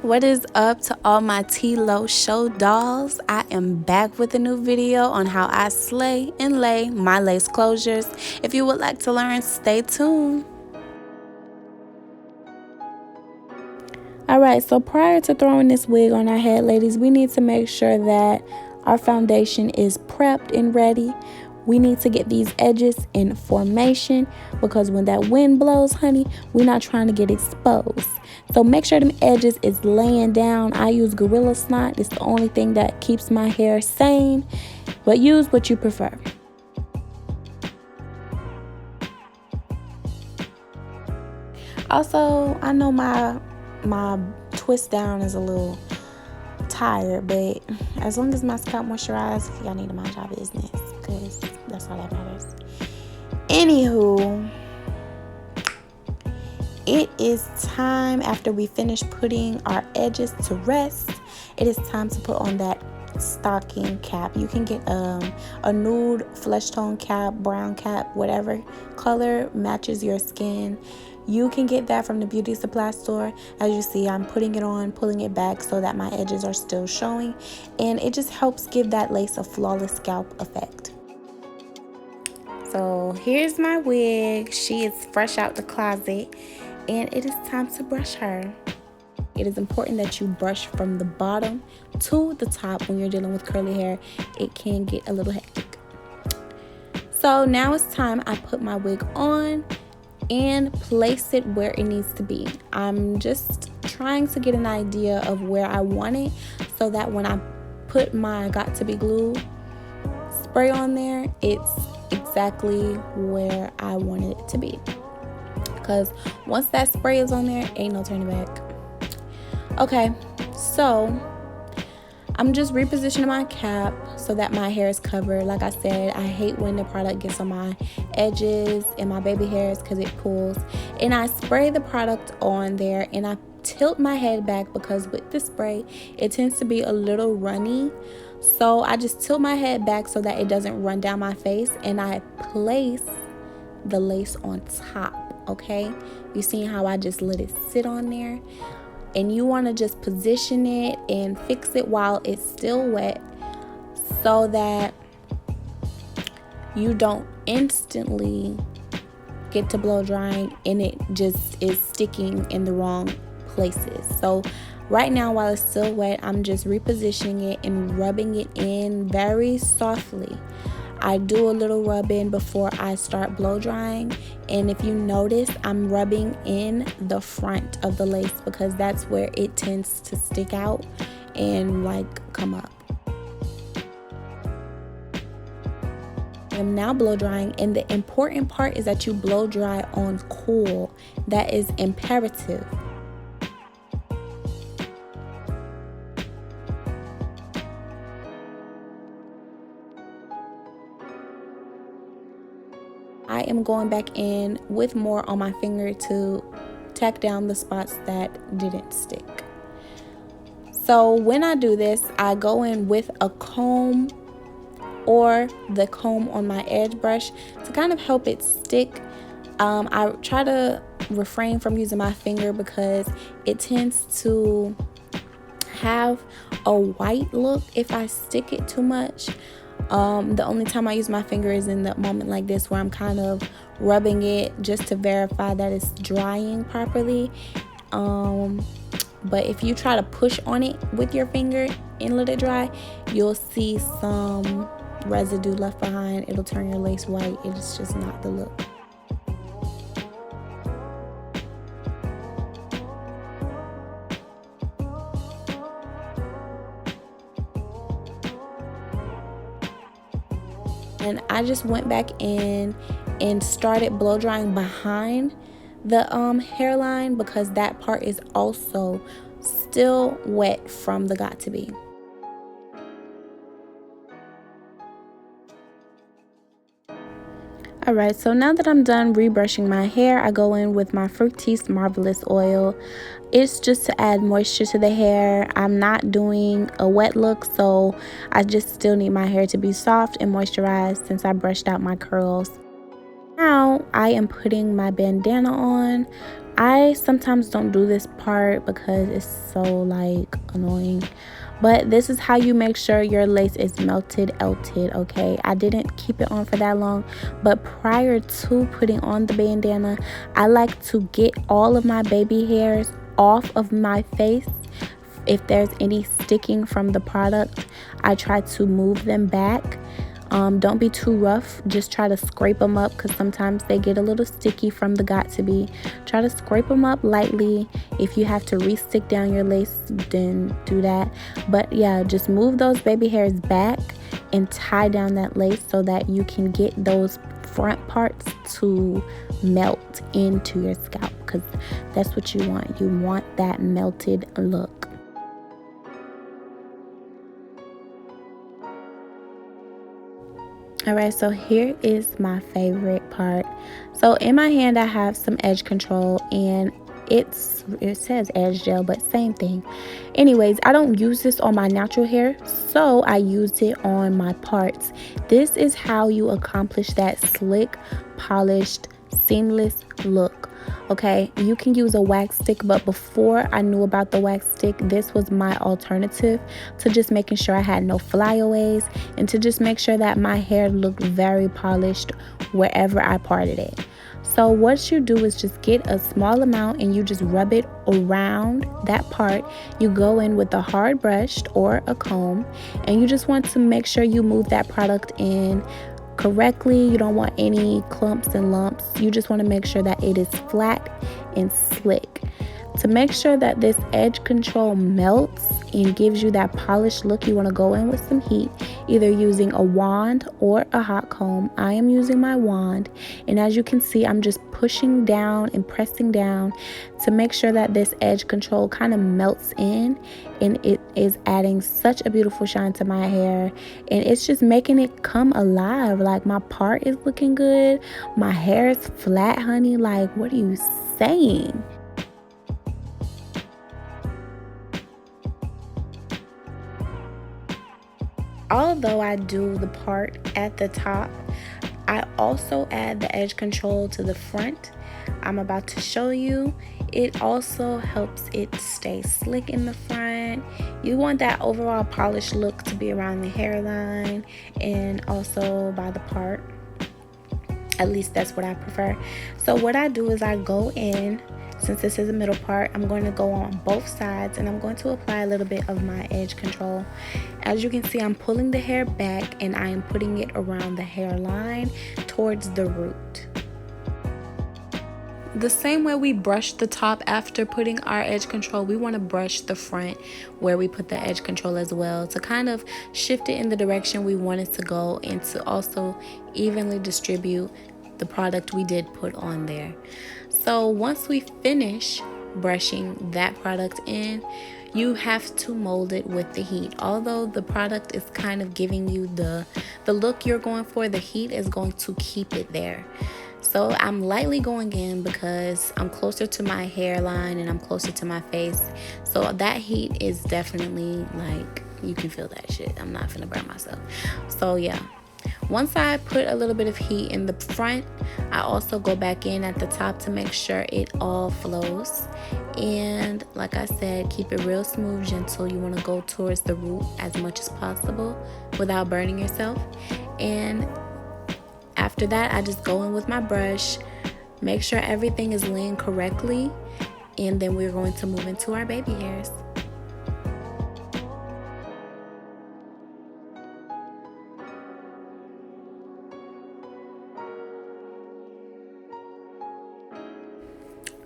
What is up to all my TLowshow dolls? I am back with a new video on how I slay and lay my lace closures. If you would like to learn, stay tuned. Alright, so prior to throwing this wig on our head, ladies, we need to make sure that our foundation is prepped and ready. We need to get these edges in formation because when that wind blows, honey, we're not trying to get exposed. So make sure them edges is laying down. I use Gorilla Snot. It's the only thing that keeps my hair sane, but use what you prefer. Also, I know my twist down is a little tired, but as long as my scalp moisturized, y'all need to mind your business because that's all that matters. Anywho, it is time, after we finish putting our edges to rest, it is time to put on that stocking cap. You can get a nude flesh tone cap, brown cap, whatever color matches your skin. You can get that from the beauty supply store. As you see, I'm putting it on, pulling it back so that my edges are still showing, and it just helps give that lace a flawless scalp effect. So here's my wig. She is fresh out the closet, and it is time to brush her. It is important that you brush from the bottom to the top when you're dealing with curly hair. It can get a little hectic. So now it's time I put my wig on and place it where it needs to be. I'm just trying to get an idea of where I want it so that when I put my Got To Be Glue spray on there, it's exactly where I want it to be. Because once that spray is on there, ain't no turning back. Okay, so I'm just repositioning my cap so that my hair is covered. Like I said, I hate when the product gets on my edges and my baby hairs because it pulls. And I spray the product on there and I tilt my head back because with the spray, it tends to be a little runny. So I just tilt my head back so that it doesn't run down my face, and I place the lace on top, okay? You see how I just let it sit on there? And you want to just position it and fix it while it's still wet so that you don't instantly get to blow drying and it just is sticking in the wrong places. So right now, while it's still wet, I'm just repositioning it and rubbing it in very softly. I do a little rubbing before I start blow drying, and if you notice, I'm rubbing in the front of the lace because that's where it tends to stick out and like come up. I am now blow drying, and the important part is that you blow dry on cool. That is imperative. I am going back in with more on my finger to tack down the spots that didn't stick. So when I do this, I go in with a comb or the comb on my edge brush to kind of help it stick. I try to refrain from using my finger because it tends to have a white look if I stick it too much. The only time I use my finger is in the moment like this where I'm kind of rubbing it just to verify that it's drying properly. But if you try to push on it with your finger and let it dry, you'll see some residue left behind. It'll turn your lace white. It's just not the look. And I just went back in and started blow drying behind the hairline because that part is also still wet from the Got To Be. Alright, so now that I'm done rebrushing my hair, I go in with my Fructis Marvelous Oil. It's just to add moisture to the hair. I'm not doing a wet look, so I just still need my hair to be soft and moisturized since I brushed out my curls. Now I am putting my bandana on I sometimes don't do this part because it's so like annoying. But this is how you make sure your lace is melted, okay? I didn't keep it on for that long, but prior to putting on the bandana, I like to get all of my baby hairs off of my face. If there's any sticking from the product, I try to move them back. Don't be too rough. Just try to scrape them up because sometimes they get a little sticky from the got2b. Try to scrape them up lightly. If you have to re-stick down your lace, then do that. But yeah, just move those baby hairs back and tie down that lace so that you can get those front parts to melt into your scalp, because that's what you want. You want that melted look. Alright, so here is my favorite part. So in my hand I have some edge control, and it says edge gel, but same thing. Anyways, I don't use this on my natural hair, so I used it on my parts. This is how you accomplish that slick, polished, seamless look. Okay, you can use a wax stick, but before I knew about the wax stick, this was my alternative to just making sure I had no flyaways and to just make sure that my hair looked very polished wherever I parted it. So what you do is just get a small amount and you just rub it around that part. You go in with a hard brush or a comb, and you just want to make sure you move that product in correctly. You don't want any clumps and lumps. You just want to make sure that it is flat and slick. To make sure that this edge control melts and gives you that polished look, you want to go in with some heat, either using a wand or a hot comb. I am using my wand, and as you can see, I'm just pushing down and pressing down to make sure that this edge control kind of melts in, and it is adding such a beautiful shine to my hair, and it's just making it come alive. Like, my part is looking good, my hair is flat, honey. Like, what are you saying? Although I do the part at the top, I also add the edge control to the front. I'm about to show you. It also helps it stay slick in the front. You want that overall polished look to be around the hairline and also by the part. At least that's what I prefer. So what I do is I go in, since this is the middle part, I'm going to go on both sides and I'm going to apply a little bit of my edge control. As you can see, I'm pulling the hair back and I am putting it around the hairline towards the root. The same way we brush the top after putting our edge control, we want to brush the front where we put the edge control as well, to kind of shift it in the direction we want it to go and to also evenly distribute the product we did put on there. So once we finish brushing that product in, you have to mold it with the heat. Although the product is kind of giving you the look you're going for, the heat is going to keep it there. So I'm lightly going in because I'm closer to my hairline and I'm closer to my face. So that heat is definitely, like, you can feel that shit. I'm not finna burn myself. So yeah. Once I put a little bit of heat in the front, I also go back in at the top to make sure it all flows. And like I said, keep it real smooth, gentle. You want to go towards the root as much as possible without burning yourself. And after that, I just go in with my brush, make sure everything is laying correctly, and then we're going to move into our baby hairs.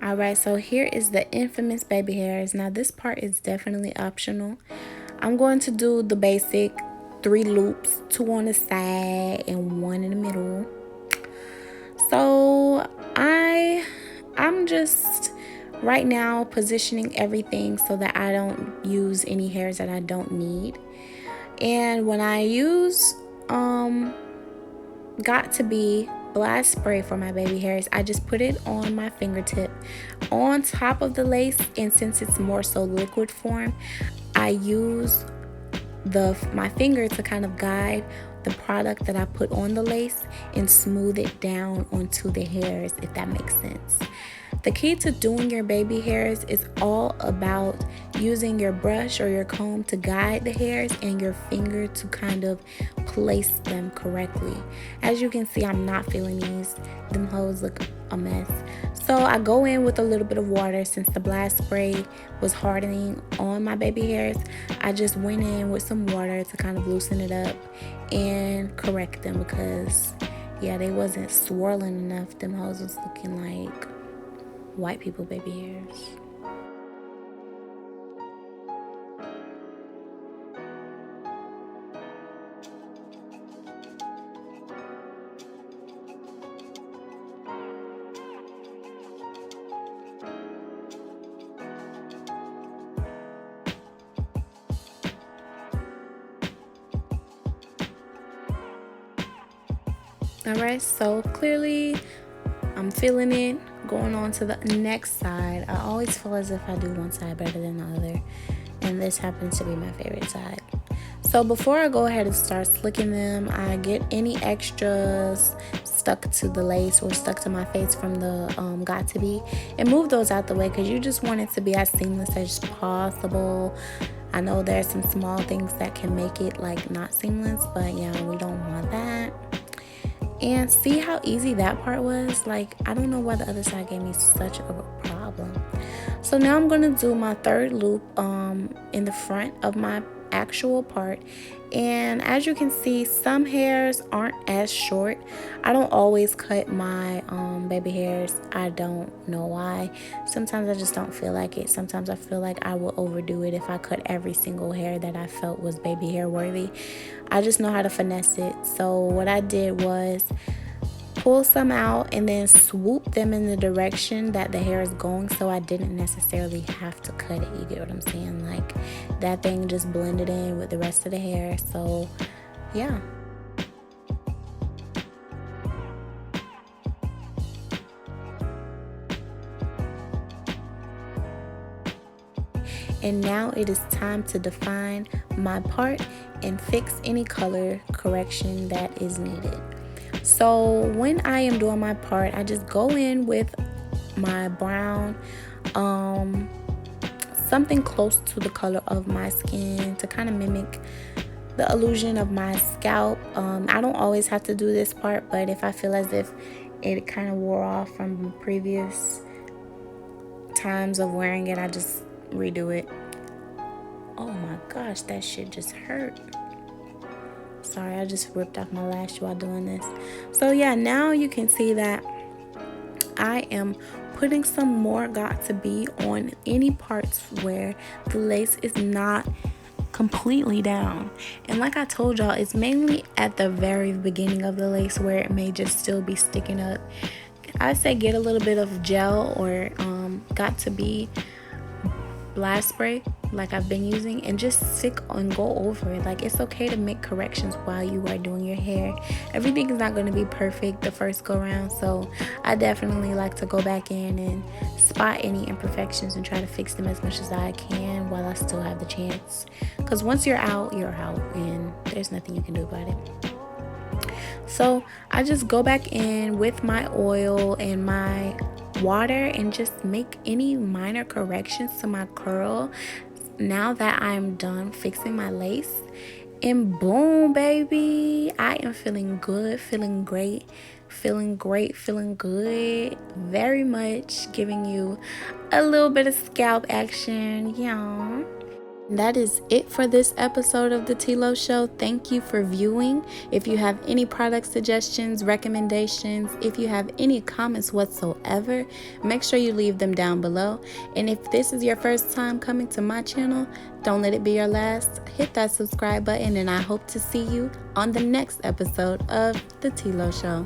Alright, so here is the infamous baby hairs. Now this part is definitely optional. I'm going to do the basic 3 loops, 2 on the side and 1 in the middle. So I'm just right now positioning everything so that I don't use any hairs that I don't need. And when I use got2b blast spray for my baby hairs, I just put it on my fingertip on top of the lace, and since it's more so liquid form, I use my finger to kind of guide the product that I put on the lace and smooth it down onto the hairs, if that makes sense. The key to doing your baby hairs is all about using your brush or your comb to guide the hairs and your finger to kind of place them correctly. As you can see, I'm not feeling these. Them hoes look a mess. So I go in with a little bit of water. Since the blast spray was hardening on my baby hairs, I just went in with some water to kind of loosen it up and correct them, because yeah, they wasn't swirling enough. Them hoes was looking like white people baby hairs. Alright, so clearly I'm feeling it. Going on to the next side. I always feel as if I do one side better than the other, and this happens to be my favorite side. So before I go ahead and start slicking them, I get any extras stuck to the lace or stuck to my face from the got to be, and move those out the way, because you just want it to be as seamless as possible. I know there's some small things that can make it like not seamless, but yeah, we don't want that. And see how easy that part was? Like, I don't know why the other side gave me such a problem. So now I'm gonna do my third loop in the front of my actual part. And as you can see, some hairs aren't as short. I don't always cut my baby hairs. I don't know why. Sometimes I just don't feel like it. Sometimes I feel like I will overdo it if I cut every single hair that I felt was baby hair worthy. I just know how to finesse it. So what I did was pull some out and then swoop them in the direction that the hair is going, so I didn't necessarily have to cut it. You get what I'm saying? Like, that thing just blended in with the rest of the hair. So yeah. And now it is time to define my part and fix any color correction that is needed. So when I am doing my part, I just go in with my brown, something close to the color of my skin to kind of mimic the illusion of my scalp. I don't always have to do this part, but if I feel as if it kind of wore off from previous times of wearing it, I just redo it. Oh my gosh, that shit just hurt. Sorry, I just ripped off my lash while doing this. So yeah, now you can see that I am putting some more got to be on any parts where the lace is not completely down. And like I told y'all, it's mainly at the very beginning of the lace where it may just still be sticking up. I say get a little bit of gel or got to be blast spray like I've been using, and just stick and go over it. Like, it's okay to make corrections while you are doing your hair. Everything is not going to be perfect the first go round, so I definitely like to go back in and spot any imperfections and try to fix them as much as I can while I still have the chance, because once you're out, and there's nothing you can do about it. So I just go back in with my oil and my water and just make any minor corrections to my curl now that I'm done fixing my lace. And boom, baby, I am feeling good, feeling great, feeling good. Very much giving you a little bit of scalp action, yeah. That is it for this episode of the TLO Show. Thank you for viewing. If you have any product suggestions, recommendations, if you have any comments whatsoever, make sure you leave them down below. And if this is your first time coming to my channel, don't let it be your last. Hit that subscribe button, and I hope to see you on the next episode of the TLO Show.